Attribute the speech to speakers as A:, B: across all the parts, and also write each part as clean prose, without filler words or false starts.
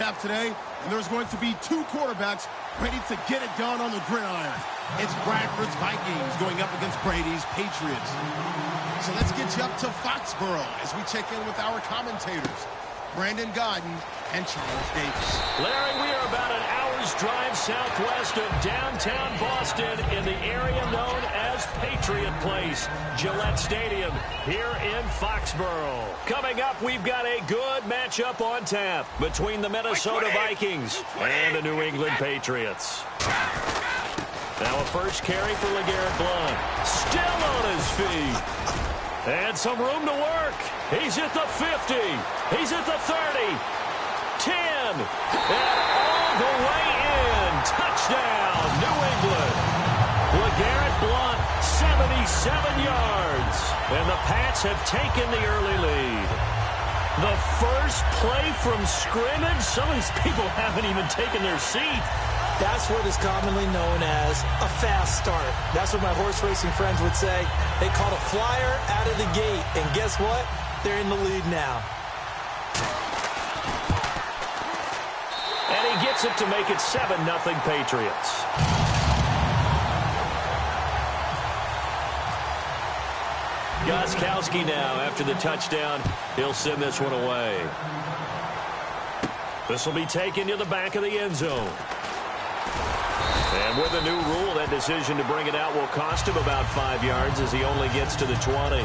A: half today, and there's going to be two quarterbacks ready to get it done on the gridiron. It's Bradford's Vikings going up against Brady's Patriots. So let's get you up to Foxborough as we check in with our commentators, Brandon Godden and Charles Davis.
B: Larry, we are about an hour's drive southwest of downtown Boston in the area known as Patriot Place, Gillette Stadium, here in Foxborough. Coming up, we've got a good matchup on tap between the Minnesota Vikings and the New England Patriots. Now a first carry for LeGarrette Blount. Still on his feet. And some room to work. He's at the 50. He's at the 30. 10. And all the way in. Touchdown, New England. LeGarrette Blount, 77 yards. And the Pats have taken the early lead. The first play from scrimmage. Some of these people haven't even taken their seat.
C: That's what is commonly known as a fast start. That's what my horse racing friends would say. They caught a flyer out of the gate, and guess what? They're in the lead now.
B: And he gets it to make it 7-0 Patriots. Gostkowski now after the touchdown. He'll send this one away. This will be taken to the back of the end zone. And with a new rule, that decision to bring it out will cost him about 5 yards as he only gets to the 20.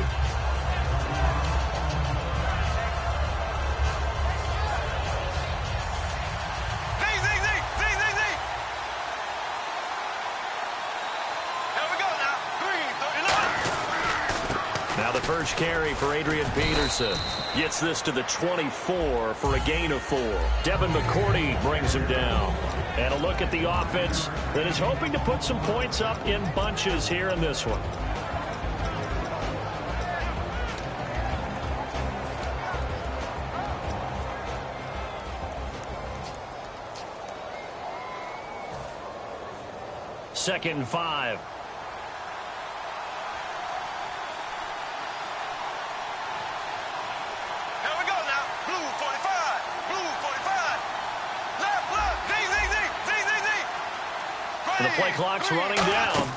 B: Now the first carry for Adrian Peterson. Gets this to the 24 for a gain of 4. Devin McCourty brings him down. And a look at the offense that is hoping to put some points up in bunches here in this one. Second and 5. The play clock's running down.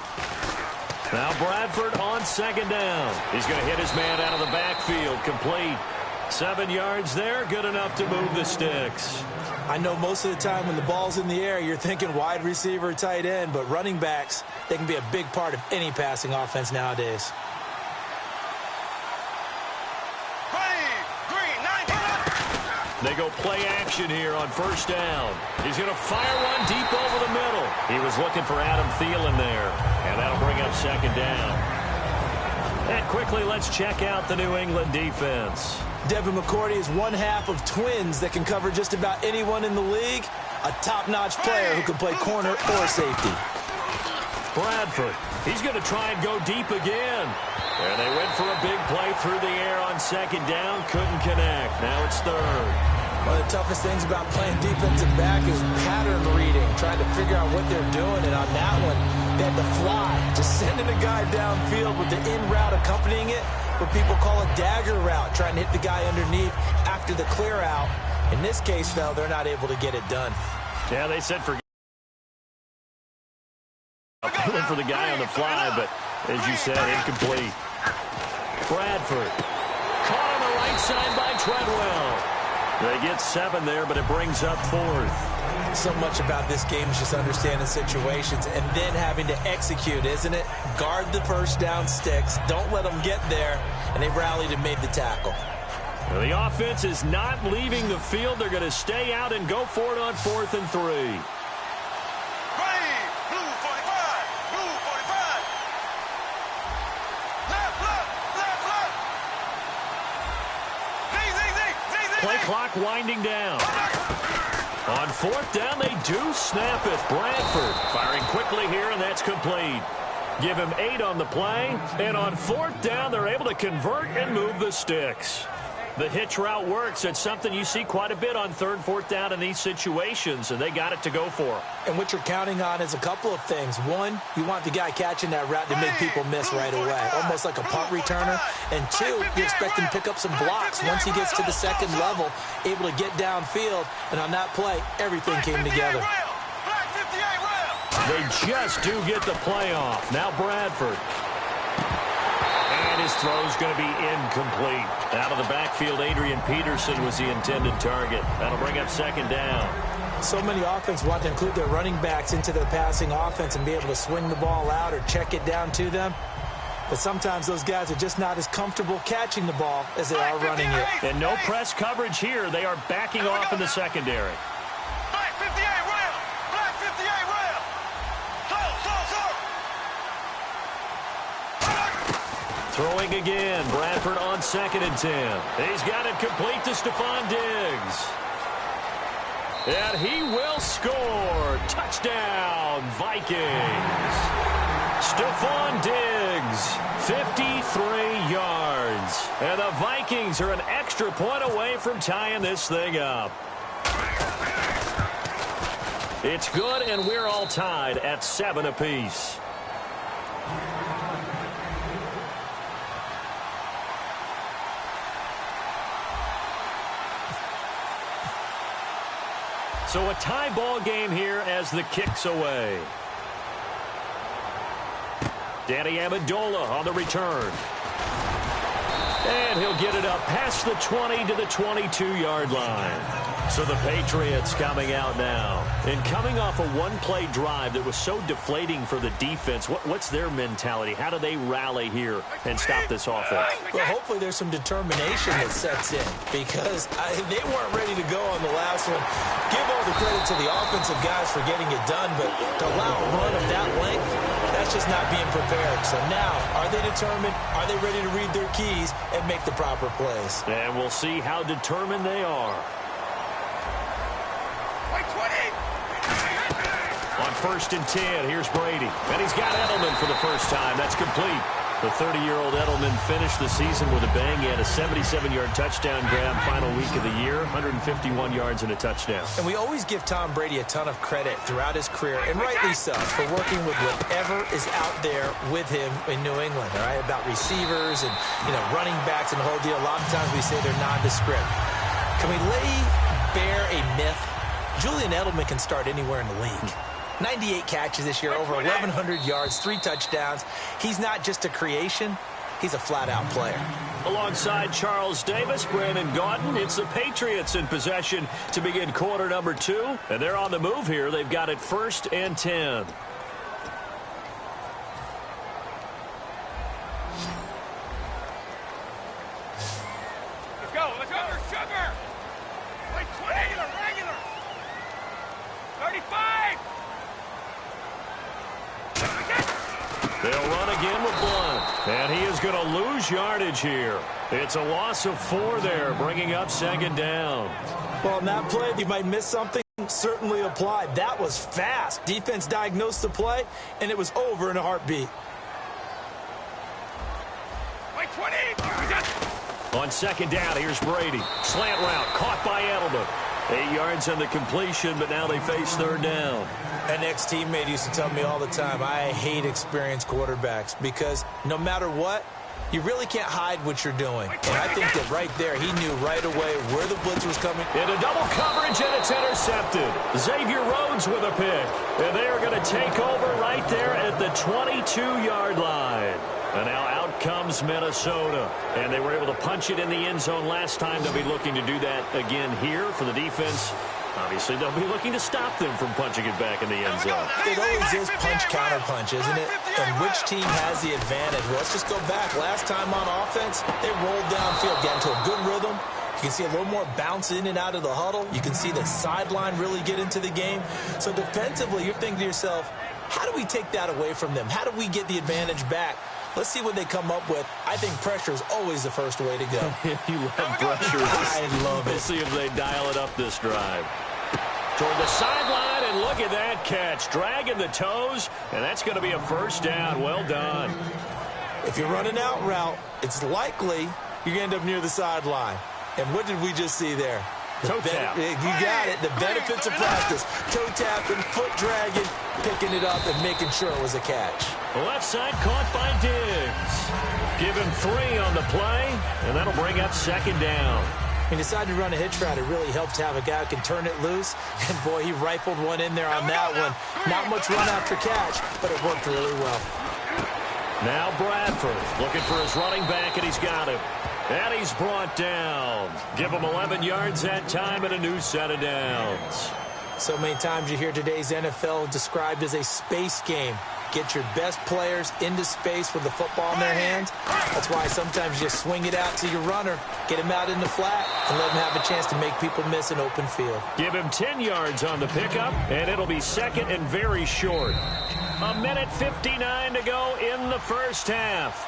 B: Now Bradford on second down. He's going to hit his man out of the backfield. Complete. 7 yards there. Good enough to move the sticks.
C: I know most of the time when the ball's in the air, you're thinking wide receiver, tight end, but running backs, they can be a big part of any passing offense nowadays.
B: They go play action here on first down. He's going to fire one deep over the middle. He was looking for Adam Thielen there, and that'll bring up second down. And quickly, let's check out the New England defense.
C: Devin McCourty is one half of twins that can cover just about anyone in the league. A top-notch player who can play corner or safety.
B: Bradford, he's going to try and go deep again. And they went for a big play through the air on second down. Couldn't connect. Now it's third.
C: One of the toughest things about playing defensive back is pattern reading, trying to figure out what they're doing. And on that one, they had to fly, just sending a guy downfield with the in route accompanying it, what people call a dagger route, trying to hit the guy underneath after the clear out. In this case, though, they're not able to get it done.
B: Yeah, they said for appealing for the guy on the fly, but as you said, incomplete. Bradford caught on the right side by Treadwell. They get 7 there, but it brings up 4th.
C: So much about this game is just understanding situations and then having to execute, isn't it? Guard the first down sticks. Don't let them get there. And they rallied and made the tackle.
B: Well, the offense is not leaving the field. They're going to stay out and go for it on 4th and 3. Play clock winding down. On 4th down, they do snap it. Bradford firing quickly here, and that's complete. Give him 8 on the play, and on 4th down, they're able to convert and move the sticks. The hitch route works. It's something you see quite a bit on 3rd, 4th down in these situations, and they got it to go for.
C: And what you're counting on is a couple of things. One, you want the guy catching that route to make people miss right away, almost like a punt returner. And two, you expect him to pick up some blocks once he gets to the 2nd level, able to get downfield. And on that play, everything came together.
B: They just do get the play off. Now Bradford. And his throw's going to be incomplete. Out of the backfield, Adrian Peterson was the intended target. That'll bring up 2nd down.
C: So many offenses want to include their running backs into their passing offense and be able to swing the ball out or check it down to them. But sometimes those guys are just not as comfortable catching the ball as they are running it.
B: And no press coverage here. They are backing off in the secondary. Throwing again. Bradford on 2nd and 10. He's got it complete to Stephon Diggs. And he will score. Touchdown, Vikings. Stephon Diggs, 53 yards. And the Vikings are an extra point away from tying this thing up. It's good, and we're all tied at 7 apiece. So a tie ball game here as the kick's away. Danny Amendola on the return. And he'll get it up past the 20 to the 22-yard line. So the Patriots coming out now. And coming off a one-play drive that was so deflating for the defense, what's their mentality? How do they rally here and stop this offense?
C: Well, hopefully there's some determination that sets in because they weren't ready to go on the last one. Give all the credit to the offensive guys for getting it done, but to allow a run of that length, that's just not being prepared. So now, are they determined? Are they ready to read their keys and make the proper plays?
B: And we'll see how determined they are. On 1st and 10, here's Brady. And he's got Edelman for the first time. That's complete. The 30-year-old Edelman finished the season with a bang. He had a 77-yard touchdown grab final week of the year, 151 yards and a touchdown.
C: And we always give Tom Brady a ton of credit throughout his career, and rightly so, for working with whatever is out there with him in New England, all right, about receivers and, running backs and the whole deal. A lot of times we say they're nondescript. Can we lay bare a myth? Julian Edelman can start anywhere in the league. 98 catches this year, over 1,100 yards, 3 touchdowns. He's not just a creation. He's a flat-out player.
B: Alongside Charles Davis, Brandon Gaudin, it's the Patriots in possession to begin quarter number 2. And they're on the move here. They've got it 1st and 10.
D: Let's go. Sugar. Wait, regular. 35.
B: They'll run again with Blunt. And he is going to lose yardage here. It's a loss of 4 there, bringing up 2nd down.
C: Well, on that play, you might miss something. Certainly applied. That was fast. Defense diagnosed the play, and it was over in a heartbeat.
D: Wait, 20.
B: On 2nd down, here's Brady. Slant route, caught by Edelman. 8 yards on the completion, but now they face 3rd down.
C: An ex-teammate used to tell me all the time, I hate experienced quarterbacks because no matter what, you really can't hide what you're doing. And I think that right there, he knew right away where the blitz was coming.
B: Into double coverage, and it's intercepted. Xavier Rhodes with a pick. And they are going to take over right there at the 22-yard line. And now out comes Minnesota. And they were able to punch it in the end zone last time. They'll be looking to do that again here for the defense. Obviously, they'll be looking to stop them from punching it back in the end zone.
C: It always is punch-counter-punch, isn't it? And which team has the advantage? Well, let's just go back. Last time on offense, they rolled downfield, got into a good rhythm. You can see a little more bounce in and out of the huddle. You can see the sideline really get into the game. So defensively, you're thinking to yourself, how do we take that away from them? How do we get the advantage back? Let's see what they come up with. I think pressure is always the first way to go.
B: You love pressure.
C: I love it.
B: We'll see if they dial it up this drive. Toward the sideline, and look at that catch. Dragging the toes, and that's going to be a 1st down. Well done.
C: If you're running out route, it's likely you're going to end up near the sideline. And what did we just see there?
B: Toe tap.
C: You got it. The benefits of practice. Toe tapping, foot dragging, picking it up, and making sure it was a catch.
B: Left side caught by Diggs. Give him 3 on the play, and that'll bring up second down.
C: He decided to run a hitch route. It really helped to have a guy who can turn it loose. And, boy, he rifled one in there on that one. Not much run after catch, but it worked really well.
B: Now Bradford looking for his running back, and he's got him. And he's brought down. Give him 11 yards that time and a new set of downs.
C: So many times you hear today's NFL described as a space game. Get your best players into space with the football in their hands. That's why sometimes you just swing it out to your runner, get him out in the flat, and let him have a chance to make people miss an open field.
B: Give him 10 yards on the pickup, and it'll be second and very short. 1:59 to go in the first half.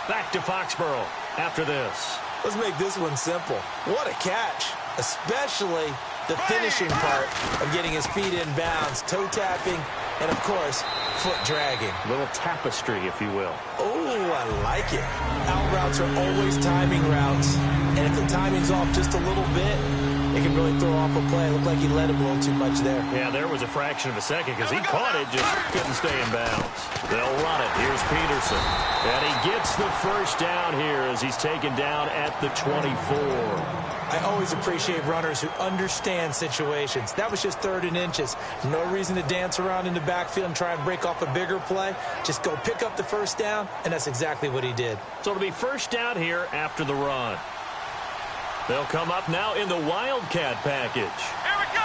B: Back to Foxborough after this.
C: Let's make this one simple. What a catch, especially the finishing part of getting his feet in bounds, toe tapping, and, of course, foot dragging.
B: A little tapestry, if you will.
C: Oh, I like it. Out routes are always timing routes, and if the timing's off just a little bit, it can really throw off a play. It looked like he let him a little too much there.
B: Yeah, there was a fraction of a second because he caught it, just couldn't stay in bounds. They'll run it. Here's Peterson. And he gets the first down here as he's taken down at the 24.
C: I always appreciate runners who understand situations. That was just 3rd and inches. No reason to dance around in the backfield and try and break off a bigger play. Just go pick up the first down, and that's exactly what he did.
B: So it'll be first down here after the run. They'll come up now in the Wildcat package.
D: Here we go.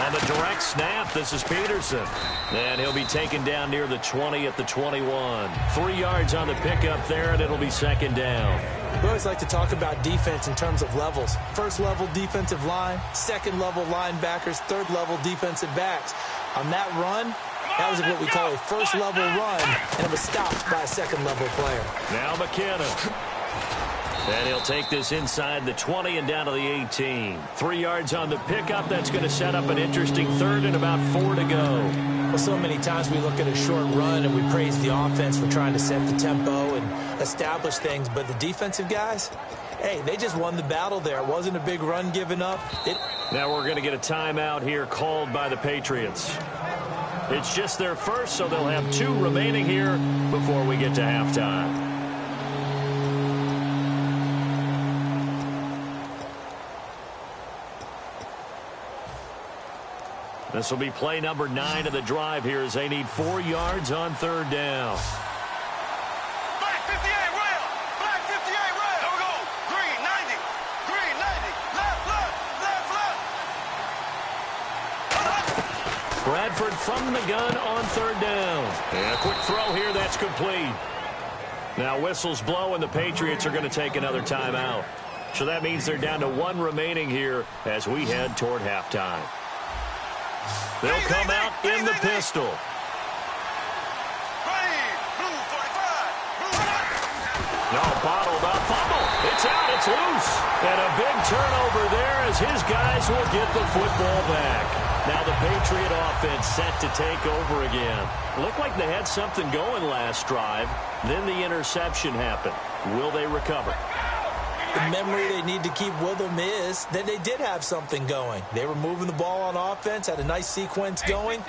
B: On the direct snap, this is Peterson. And he'll be taken down near the 20 at the 21. 3 yards on the pickup there, and it'll be second down.
C: We always like to talk about defense in terms of levels. First level defensive line, second level linebackers, third level defensive backs. On that run, that was what we call a first level run, and it was stopped by a second level player.
B: Now McKinnon. And he'll take this inside the 20 and down to the 18. 3 yards on the pickup. That's going to set up an interesting third and about 4 to go.
C: Well, so many times we look at a short run and we praise the offense for trying to set the tempo and establish things. But the defensive guys, hey, they just won the battle there. It wasn't a big run given up.
B: Now we're going to get a timeout here called by the Patriots. It's just their first, so they'll have 2 remaining here before we get to halftime. This will be play number 9 of the drive here as they need 4 yards on third down.
D: Black 58 rail. Black 58 rail. There we go. Green 90. Green 90. Left, left, left, left.
B: Bradford from the gun on third down. And a quick throw here. That's complete. Now whistles blow, and the Patriots are going to take another timeout. So that means they're down to 1 remaining here as we head toward halftime. They'll come out in the pistol. No, bottled up, fumble. It's out, it's loose. And a big turnover there as his guys will get the football back. Now the Patriot offense set to take over again. Looked like they had something going last drive. Then the interception happened. Will they recover?
C: The memory they need to keep with them is that they did have something going. They were moving the ball on offense, had a nice sequence going.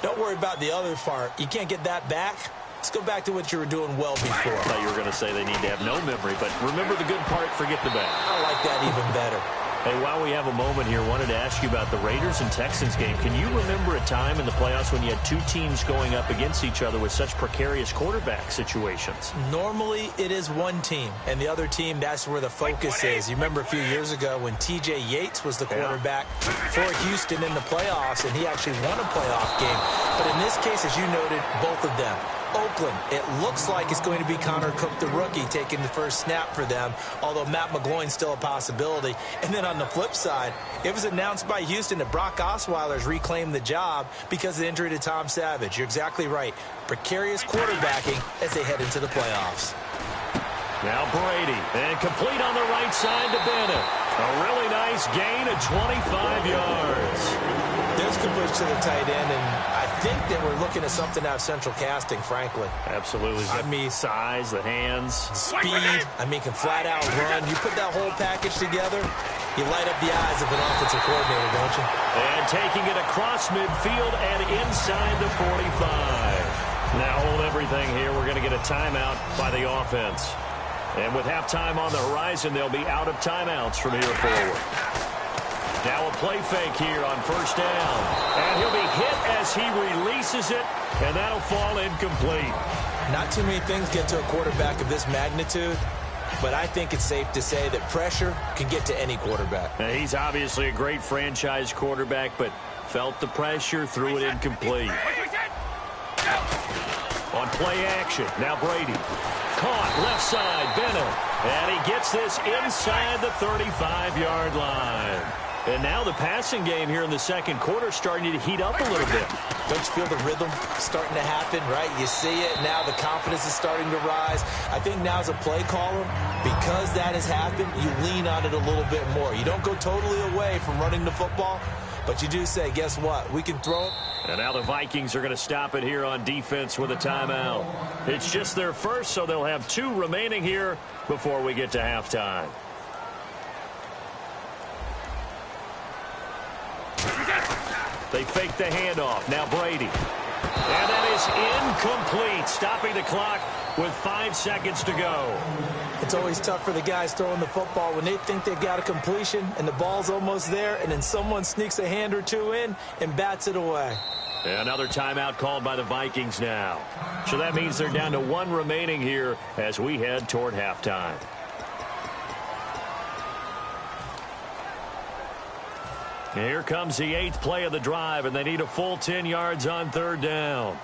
C: Don't worry about the other part. You can't get that back. Let's go back to what you were doing well before.
B: I thought you were going to say they need to have no memory, but remember the good part, forget the bad.
C: I like that even better.
B: Hey, while we have a moment here, wanted to ask you about the Raiders and Texans game. Can you remember a time in the playoffs when you had 2 teams going up against each other with such precarious quarterback situations?
C: Normally, it is one team, and the other team, that's where the focus is. You remember a few years ago when T.J. Yates was the quarterback for Houston in the playoffs, and he actually won a playoff game. But in this case, as you noted, both of them. Oakland, it looks like it's going to be Connor Cook, the rookie, taking the first snap for them, although Matt McGloin's still a possibility. And then on the flip side, it was announced by Houston that Brock Osweiler's reclaimed the job because of the injury to Tom Savage. You're exactly right. Precarious quarterbacking as they head into the playoffs.
B: Now Brady, and complete on the right side to Bennett. A really nice gain of 25 yards.
C: There's push to the tight end, and I think that we're looking at something out of central casting, frankly.
B: Absolutely.
C: I mean,
B: size, the hands.
C: Speed, I mean, can flat out run. You put that whole package together, you light up the eyes of an offensive coordinator, don't you?
B: And taking it across midfield and inside the 45. Now hold everything here. We're going to get a timeout by the offense. And with halftime on the horizon, they'll be out of timeouts from here forward. Now a play fake here on first down. And he'll be hit as he releases it, and that'll fall incomplete.
C: Not too many things get to a quarterback of this magnitude, but I think it's safe to say that pressure can get to any quarterback.
B: Now, he's obviously a great franchise quarterback, but felt the pressure, threw it incomplete. On play action, now Brady. Caught, left side, Bennett. And he gets this inside the 35-yard line. And now the passing game here in the second quarter starting to heat up a little bit.
C: Don't you feel the rhythm starting to happen, right? You see it. Now the confidence is starting to rise. I think now as a play caller, because that has happened, you lean on it a little bit more. You don't go totally away from running the football, but you do say, guess what? We can throw it.
B: And now the Vikings are going to stop it here on defense with a timeout. It's just their first, so they'll have 2 remaining here before we get to halftime. They fake the handoff. Now Brady. And that is incomplete, stopping the clock with 5 seconds to go.
C: It's always tough for the guys throwing the football when they think they've got a completion and the ball's almost there, and then someone sneaks a hand or two in and bats it away.
B: Another timeout called by the Vikings now. So that means they're down to 1 remaining here as we head toward halftime. Here comes the 8th play of the drive, and they need a full 10 yards on third down.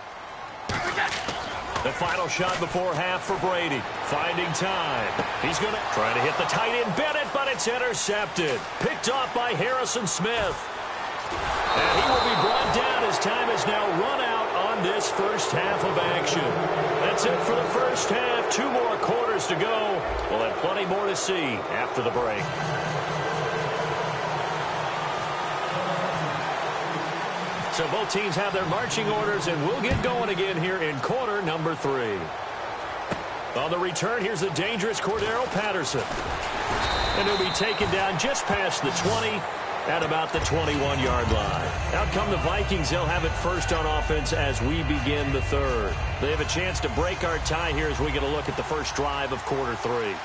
B: The final shot before half for Brady. Finding time. He's going to try to hit the tight end Bennett, but it's intercepted. Picked off by Harrison Smith. And he will be brought down as time is now run out on this first half of action. That's it for the first half. 2 more quarters to go. We'll have plenty more to see after the break. So both teams have their marching orders, and we'll get going again here in quarter number 3. On the return, here's the dangerous Cordero Patterson. And he'll be taken down just past the 20 at about the 21-yard line. Out come the Vikings. They'll have it first on offense as we begin the third. They have a chance to break our tie here as we get a look at the first drive of quarter 3.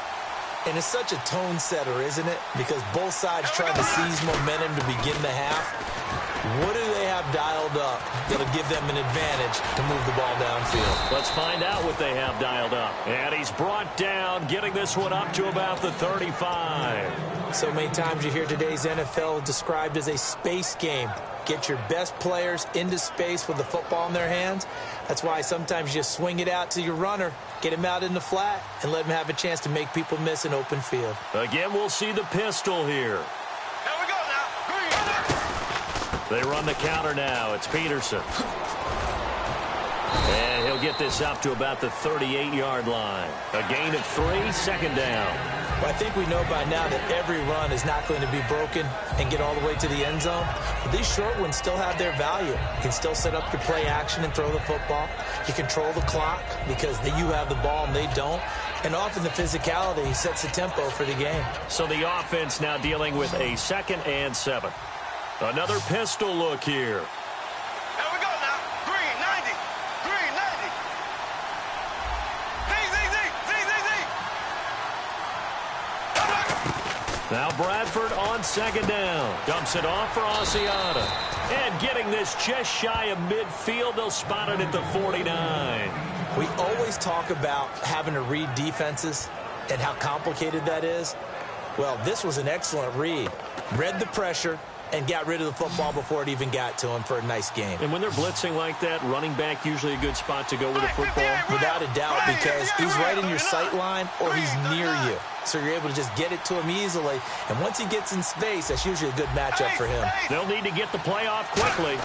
C: And it's such a tone setter, isn't it? Because both sides trying to seize momentum to begin the half. What do they have dialed up that'll give them an advantage to move the ball downfield?
B: Let's find out what they have dialed up. And he's brought down, getting this one up to about the 35.
C: So many times you hear today's NFL described as a space game. Get your best players into space with the football in their hands. That's why sometimes you just swing it out to your runner, get him out in the flat, and let him have a chance to make people miss an open field.
B: Again, we'll see the pistol here.
D: Here we go now.
B: They run the counter now. It's Peterson. And he'll get this up to about the 38-yard line. A gain of 3, second down.
C: Well, I think we know by now that every run is not going to be broken and get all the way to the end zone. But these short ones still have their value. You can still set up your play action and throw the football. You control the clock because you have the ball and they don't. And often the physicality sets the tempo for the game.
B: So the offense now dealing with a 2nd and 7. Another pistol look here.
D: Here we go now. Green 90. Green 90. Z.
B: Now Bradford on 2nd down. Dumps it off for Asiata. And getting this just shy of midfield, they'll spot it at the 49.
C: We always talk about having to read defenses and how complicated that is. Well, this was an excellent read. Read the pressure and got rid of the football before it even got to him for a nice game.
B: And when they're blitzing like that, running back usually a good spot to go with the football.
C: Without a doubt, because he's right in your sight line or he's near you. So you're able to just get it to him easily. And once he gets in space, that's usually a good matchup for him.
B: They'll need to get the play off quickly.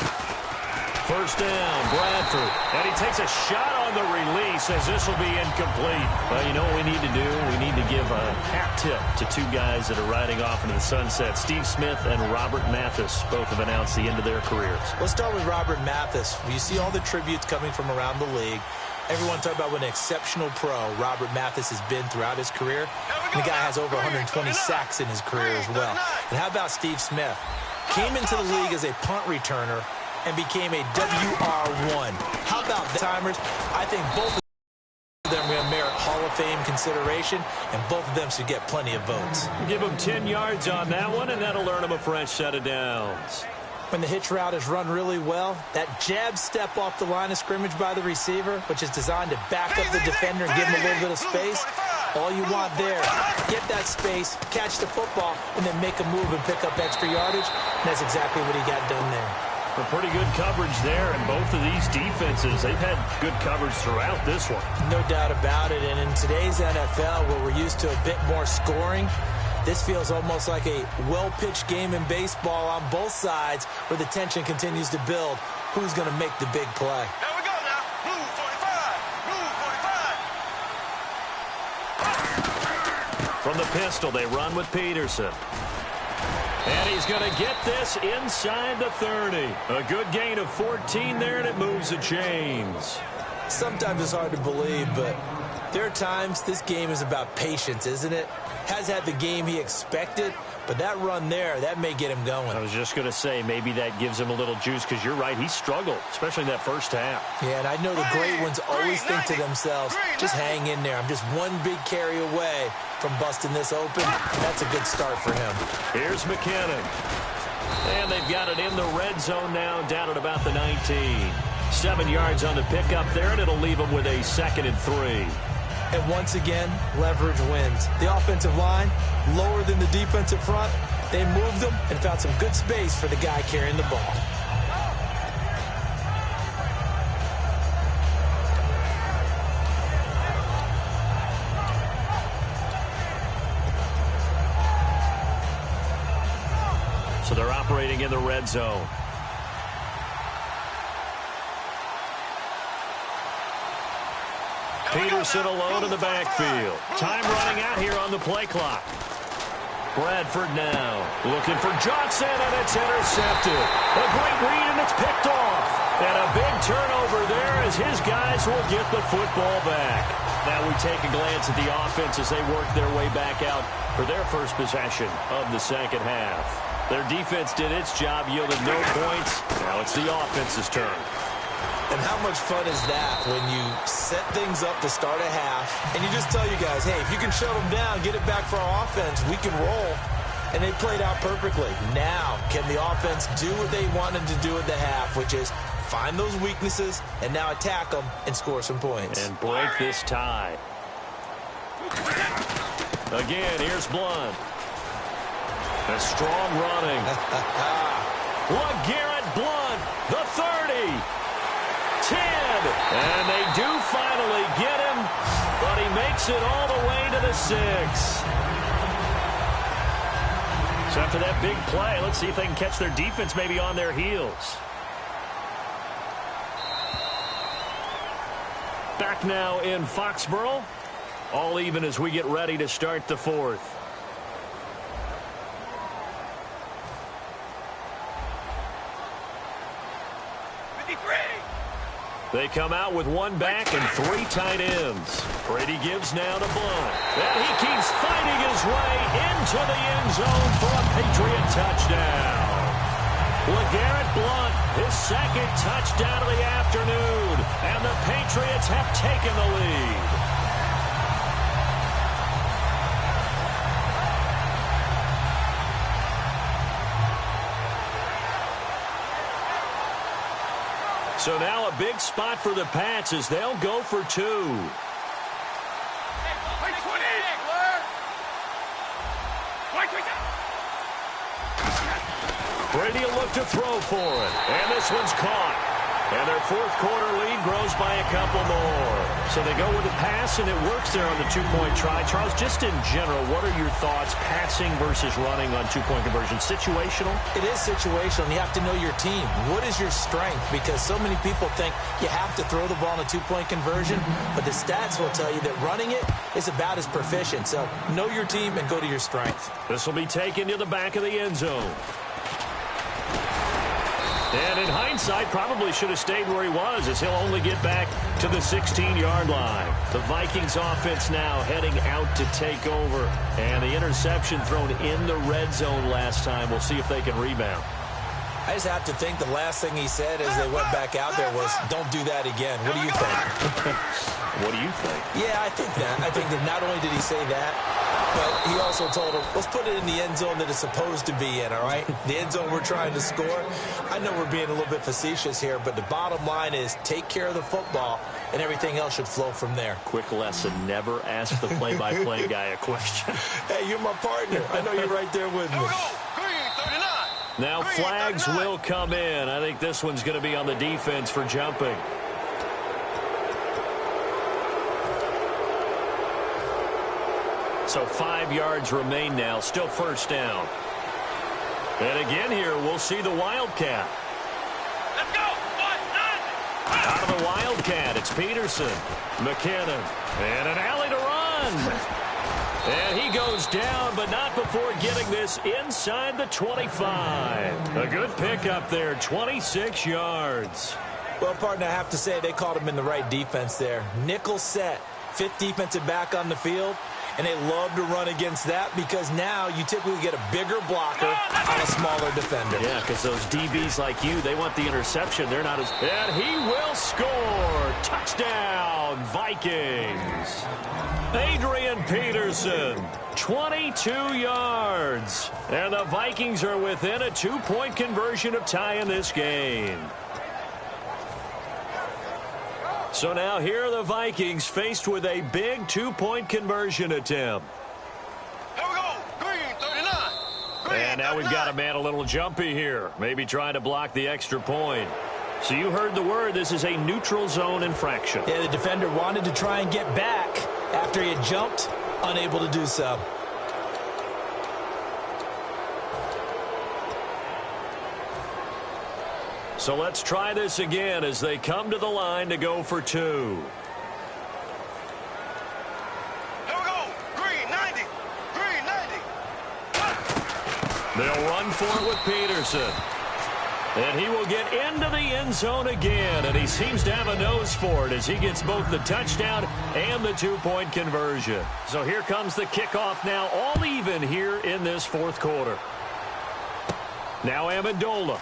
B: First down, Bradford. And he takes a shot on the release as this will be incomplete. Well, you know what we need to do? We need to give a hat tip to two guys that are riding off into the sunset. Steve Smith and Robert Mathis both have announced the end of their careers.
C: Let's start with Robert Mathis. You see all the tributes coming from around the league. Everyone talk about what an exceptional pro Robert Mathis has been throughout his career. And the guy has over 120 sacks in his career as well. And how about Steve Smith? Came into the league as a punt returner and became a WR1. How about the timers? I think both of them are going to merit Hall of Fame consideration, and both of them should get plenty of votes.
B: Give them 10 yards on that one, and that'll earn them a fresh set of downs.
C: When the hitch route is run really well, that jab step off the line of scrimmage by the receiver, which is designed to back up the defender and give him a little bit of space, all you want there, get that space, catch the football, and then make a move and pick up extra yardage. And that's exactly what he got done there.
B: A pretty good coverage there, and both of these defenses, they've had good coverage throughout this one.
C: No doubt about it, and in today's NFL, where we're used to a bit more scoring, this feels almost like a well-pitched game in baseball on both sides where the tension continues to build. Who's going to make the big play?
D: Here we go now. Move 45. Move 45.
B: From the pistol, they run with Peterson. And he's going to get this inside the 30. A good gain of 14 there, and it moves the chains.
C: Sometimes it's hard to believe, but there are times this game is about patience, isn't it? Has had the game he expected, but that run there, that may get him going.
B: I was just going to say, maybe that gives him a little juice, because you're right, he struggled, especially in that first half.
C: Yeah, and I know the great ones always think to themselves, just hang in there. I'm just one big carry away from busting this open. That's a good start for him.
B: Here's McKinnon. And they've got it in the red zone now, down at about the 19. 7 yards on the pickup there, and it'll leave them with a 2nd and 3.
C: And once again, leverage wins. The offensive line, lower than the defensive front. They moved them and found some good space for the guy carrying the ball.
B: So they're operating in the red zone. Peterson alone in the backfield. Time running out here on the play clock. Bradford now looking for Johnson, and it's intercepted. A great read, and it's picked off. And a big turnover there as his guys will get the football back. Now we take a glance at the offense as they work their way back out for their first possession of the second half. Their defense did its job, yielded no points. Now it's the offense's turn.
C: And how much fun is that when you set things up to start a half and you just tell you guys, hey, if you can shut them down, get it back for our offense, we can roll. And they played out perfectly. Now, can the offense do what they wanted to do at the half, which is find those weaknesses and now attack them and score some points.
B: And break this tie. Again, here's Blunt. A strong running. LeGarrette Blunt, the 30. 10, and they do finally get him, but he makes it all the way to the 6. So after that big play, let's see if they can catch their defense maybe on their heels. Back now in Foxborough, all even as we get ready to start the 4th. They come out with one back and 3 tight ends. Brady gives now to Blunt. And he keeps fighting his way into the end zone for a Patriot touchdown. LeGarrette Blunt, his 2nd touchdown of the afternoon. And the Patriots have taken the lead. So now a big spot for the Pats as they'll go for 2. Brady will look to throw for it. And this one's caught. And their fourth quarter lead grows by a couple more. So they go with the pass, and it works there on the two-point try. Charles, just in general, what are your thoughts passing versus running on two-point conversion? Situational?
C: It is situational, and you have to know your team. What is your strength? Because so many people think you have to throw the ball in a two-point conversion, but the stats will tell you that running it is about as proficient. So know your team and go to your strength.
B: This will be taken to the back of the end zone. And in hindsight, probably should have stayed where he was, as he'll only get back to the 16-yard line. The Vikings offense now heading out to take over. And the interception thrown in the red zone last time. We'll see if they can rebound.
C: I just have to think the last thing he said as they went back out there was, don't do that again. What do you think?
B: What do you think?
C: Yeah, I think that. I think that not only did he say that, but he also told him, let's put it in the end zone that it's supposed to be in, all right? The end zone we're trying to score. I know we're being a little bit facetious here, but the bottom line is take care of the football, and everything else should flow from there.
B: Quick lesson, never ask the play-by-play guy a question.
C: Hey, you're my partner. I know you're right there with me.
B: Now flags will come in. I think this one's going to be on the defense for jumping. So 5 yards remain now. Still first down. And again here, we'll see the Wildcat.
D: Let's go.
B: Out of the Wildcat, it's Peterson. McKinnon. And an alley to run. And he goes down, but not before getting this inside the 25. A good pickup there, 26 yards.
C: Well, partner, I have to say they called him in the right defense there. Nickel set, fifth defensive back on the field. And they love to run against that because now you typically get a bigger blocker on a smaller defender.
B: Yeah, because those DBs like you, they want the interception. They're not as... And he will score. Touchdown, Vikings. Adrian Peterson, 22 yards. And the Vikings are within a two-point conversion of tying this game. So now here are the Vikings faced with a big two-point conversion attempt.
D: Here we go. Green, 39. Green,
B: And now we've got a man a little jumpy here. Maybe trying to block the extra point. So you heard the word. This is a neutral zone infraction.
C: Yeah, the defender wanted to try and get back after he had jumped, unable to do so.
B: So let's try this again as they come to the line to go for two.
D: Here we go. Green, 90. Green, 90.
B: They'll run for it with Peterson. And he will get into the end zone again, and he seems to have a nose for it as he gets both the touchdown and the two-point conversion. So here comes the kickoff now, all even here in this fourth quarter. Now Amendola.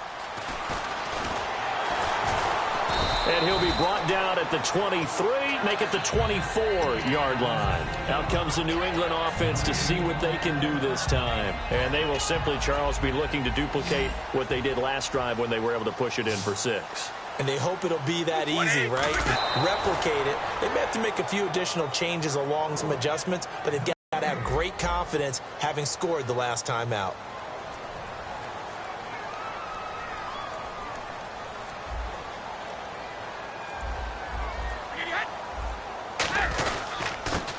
B: And he'll be brought down at the 23, make it the 24-yard line. Out comes the New England offense to see what they can do this time. And they will simply, Charles, be looking to duplicate what they did last drive when they were able to push it in for 6.
C: And they hope it'll be that easy, right? Replicate it. They may have to make a few additional changes along some adjustments, but they've got to have great confidence having scored the last time out.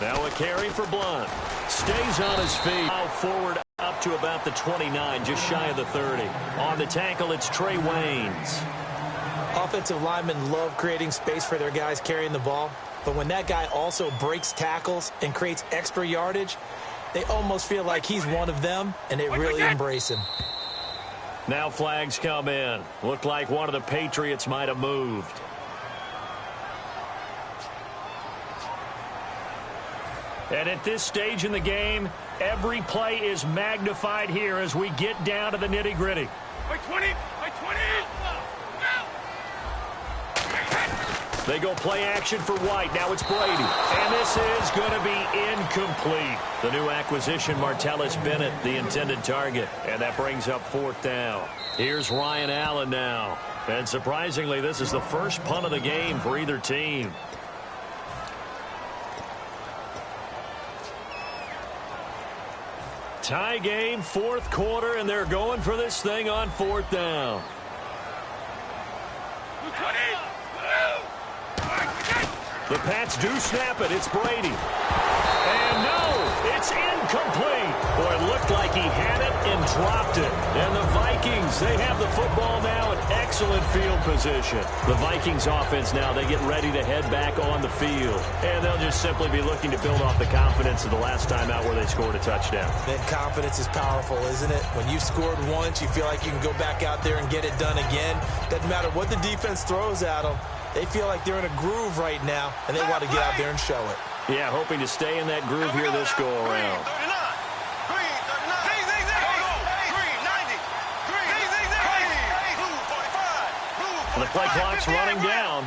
B: Now a carry for Blunt. Stays on his feet. Now forward up to about the 29, just shy of the 30. On the tackle, it's Trey Waynes.
C: Offensive linemen love creating space for their guys carrying the ball. But when that guy also breaks tackles and creates extra yardage, they almost feel like he's one of them, and they really embrace him.
B: Now flags come in. Looked like one of the Patriots might have moved. And at this stage in the game, every play is magnified here as we get down to the nitty-gritty.
D: By 20. By 20.
B: They go play action for White. Now it's Brady. And this is going to be incomplete. The new acquisition, Martellus Bennett, the intended target. And that brings up fourth down. Here's Ryan Allen now. And surprisingly, this is the first punt of the game for either team. Tie game, fourth quarter, and they're going for this thing on fourth down. The Pats do snap it. It's Brady. And no, it's incomplete. Boy, it looked like he had it and dropped it. And the Vikings, they have the football now in excellent field position. The Vikings offense now, they get ready to head back on the field. And they'll just simply be looking to build off the confidence of the last time out where they scored a touchdown.
C: That confidence is powerful, isn't it? When you've scored once, you feel like you can go back out there and get it done again. Doesn't matter what the defense throws at them. They feel like they're in a groove right now, and they want to get out there and show it.
B: Yeah, hoping to stay in that groove here this go-around. The play clock's running down.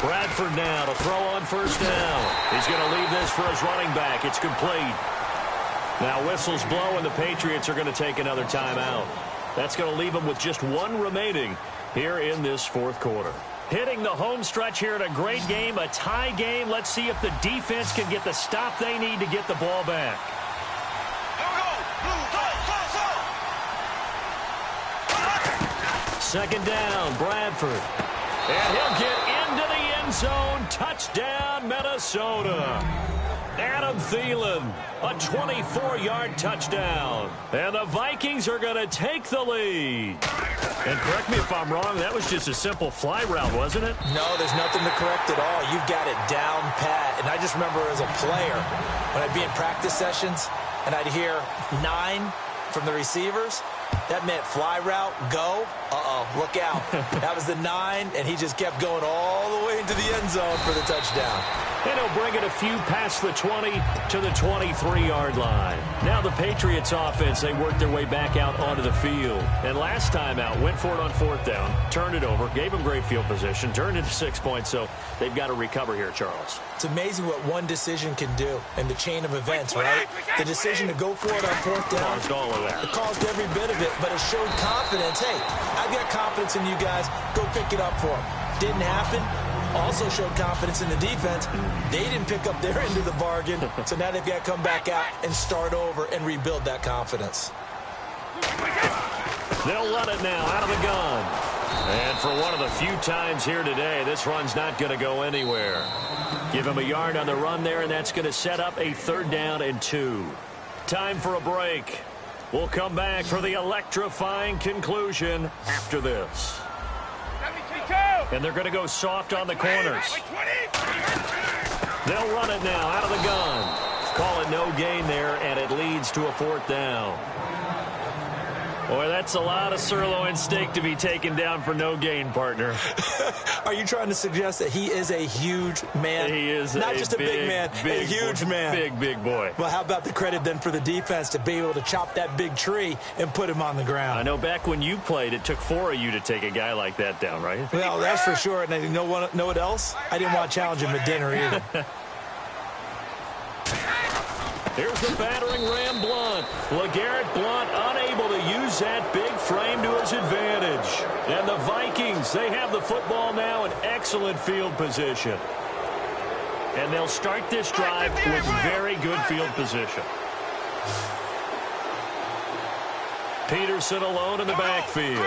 B: Bradford now to throw on first down. He's going to leave this for his running back. It's complete. Now whistles blow, and the Patriots are going to take another timeout. That's going to leave them with just one remaining here in this fourth quarter. Hitting the home stretch here in a great game, a tie game. Let's see if the defense can get the stop they need to get the ball back. Second down, Bradford. And he'll get into the end zone. Touchdown, Minnesota. Adam Thielen, a 24-yard touchdown. And the Vikings are going to take the lead. And correct me if I'm wrong, that was just a simple fly route, wasn't it?
C: No, there's nothing to correct at all. You've got it down pat. And I just remember as a player, when I'd be in practice sessions, and I'd hear 9 from the receivers, that meant fly route, go. Look out. That was the 9, and he just kept going all the way into the end zone for the touchdown.
B: And he'll bring it a few past the 20 to the 23-yard line. Now the Patriots offense, they worked their way back out onto the field. And last time out, went for it on fourth down, turned it over, gave them great field position, turned it to 6 points, so they've got to recover here, Charles.
C: It's amazing what one decision can do in the chain of events, right? The decision to go for it on fourth down.
B: Caused all of that.
C: It caused every bit of it, but it showed confidence. Hey, I've got confidence in you guys. Go pick it up for them. Didn't happen. Also showed confidence in the defense. They didn't pick up their end of the bargain, so now they've got to come back out and start over and rebuild that confidence.
B: They'll run it now out of the gun. And for one of the few times here today, this run's not going to go anywhere. Give him a yard on the run there, and that's going to set up a 3rd down and 2. Time for a break. We'll come back for the electrifying conclusion after this. And they're going to go soft on the corners. They'll run it now out of the gun. Call it no gain there, and it leads to a 4th down. Boy, that's a lot of sirloin steak to be taken down for no gain, partner.
C: Are you trying to suggest that he is a huge man?
B: He is
C: not just a big man, a huge man.
B: Big boy.
C: Well, how about the credit then for the defense to be able to chop that big tree and put him on the ground?
B: I know back when you played, it took 4 of you to take a guy like that down, right?
C: Well, that's for sure. And you know what else? I didn't want to challenge him at dinner either.
B: Here's the battering Ram Blunt. LeGarrette Blunt unable to use that big frame to his advantage. And the Vikings, they have the football now in excellent field position. And they'll start this drive with very good field position. Peterson alone in the backfield.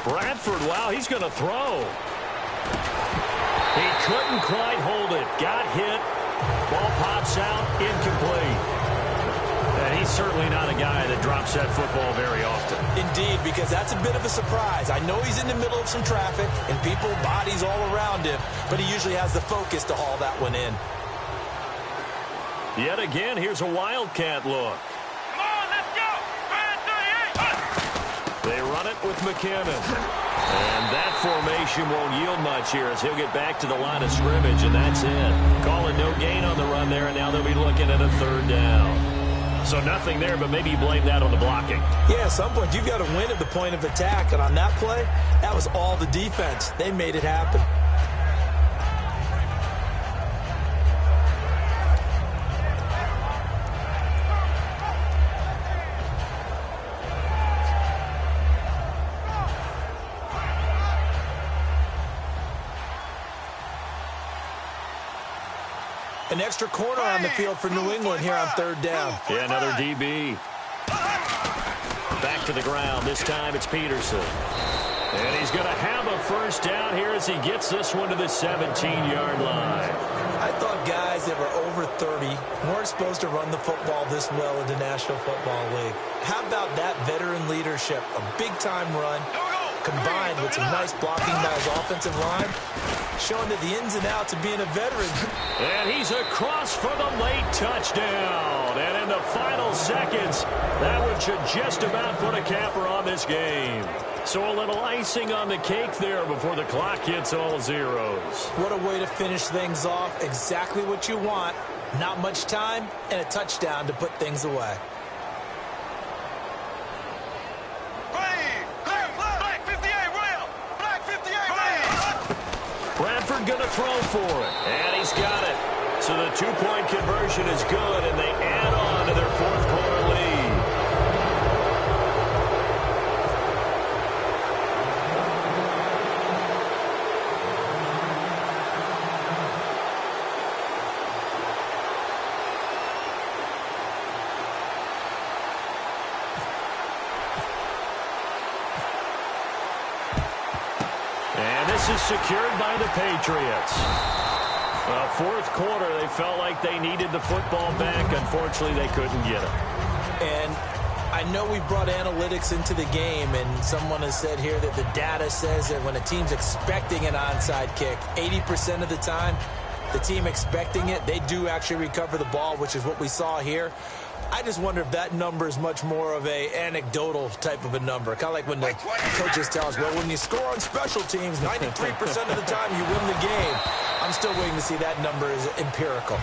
B: Bradford, wow, he's going to throw. He couldn't quite hold it. Got hit. Ball pops out, incomplete. And he's certainly not a guy that drops that football very often.
C: Indeed, because that's a bit of a surprise. I know he's in the middle of some traffic and people, bodies all around him, but he usually has the focus to haul that one in.
B: Yet again, here's a Wildcat look.
D: Come on, let's go.
B: They run it with McKinnon. And that formation won't yield much here as he'll get back to the line of scrimmage, and that's it. Call it no gain on the run there, and now they'll be looking at a 3rd down. So nothing there, but maybe you blame that on the blocking.
C: Yeah, at some point you've got to win at the point of attack, and on that play, that was all the defense. They made it happen. An extra corner on the field for New England here on third down.
B: Yeah, another DB. Back to the ground. This time it's Peterson. And he's going to have a first down here as he gets this one to the 17-yard line.
C: I thought guys that were over 30 weren't supposed to run the football this well in the National Football League. How about that veteran leadership? A big-time run combined with some nice blocking by his offensive line, showing that the ins and outs of being a veteran.
B: And he's across for the late touchdown. And in the final seconds, that one should just about put a capper on this game. So a little icing on the cake there before the clock hits all zeros.
C: What a way to finish things off. Exactly what you want. Not much time and a touchdown to put things away.
B: Bradford going to throw for it. And he's got it. So the two-point conversion is good, and they add on to their fourth quarter lead. Is secured by the Patriots. Fourth quarter, they felt like they needed the football back. Unfortunately, they couldn't get it.
C: And I know we brought analytics into the game, and someone has said here that the data says that when a team's expecting an onside kick, 80% of the time, the team expecting it, they do actually recover the ball, which is what we saw here. I just wonder if that number is much more of a anecdotal type of a number. Kind of like when the coaches tell us, well, when you score on special teams, 93% of the time you win the game. I'm still waiting to see that number is empirical.